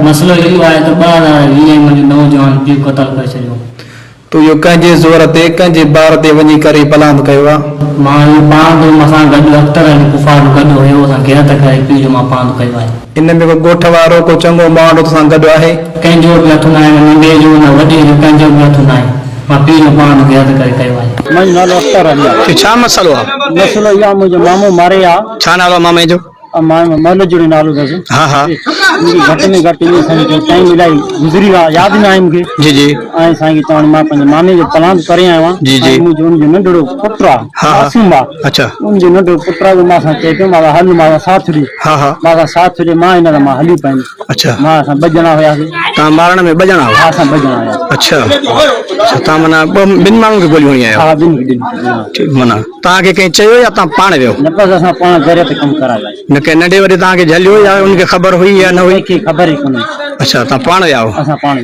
मसलो इहो आहे त 2020 में नौजवान पीउ क़तल करे छॾियो। तो इहो कंहिंजे ज़ोर ते कंहिंजे ॿार ते वञी करे पलांद कयो आहे? मां इहो पाण थो असां गॾु अख़्तर अली कुफार गॾु हुयो, असां घेरत करे पीउ जो मां पाण कयो आहे। इन में को ॻोठ वारो को चङो माण्हू तोसां गॾु आहे? कंहिंजो बि हथु न आहे, न नंढे जो न वॾे जो, कंहिंजो बि हथु न आहे। मां पीउ जो पाण घेरत करे कयो आहे। मुंहिंजो नालो अख़्तर अली आहे। छा मसलो आहे? मसलो इहो आहे, मुंहिंजो मामो मारे आहे। छा नालो मामे जो? महल जो नालो अथसि। हा हा घटि में घटि इहो सम्झो टाइम इलाही गुज़री वियो आहे, यादि न आहे मूंखे। जी जी ऐं साईं चवण मां पंहिंजे मामे जो पलांद करे आयो आहियां। जी जी मुंहिंजो उनजो नंढड़ो पुटु आहे, हा हा मासूम आहे। अच्छा उनजो नंढड़ो पुटु आहे, मां सां चए पियो मां हल, मां साथ ॾे। हा हा मां साथ ॾे, मां हिन मां हली पई। अच्छा मां असां 2 ॼणा हुयासीं। तव्हां मारण में 2 ॼणा हा, हो? असां 2 ॼणा हुयासीं। अच्छा अच्छा, तव्हां माना 2 माण्हुनि खे गोलियूं हणी आहियो? हा, 2 ठीकु, माना तव्हांखे कंहिं चयो या तव्हां पाण वियो? न बसि असां पाण घर ते कमु करायो। न कंहिं नंढे वॾे तव्हांखे झलियो या उनखे ख़बर हुई या न हुई? ख़बर ई कोन्हे। अच्छा, तव्हां पाण विया हो? असां पाण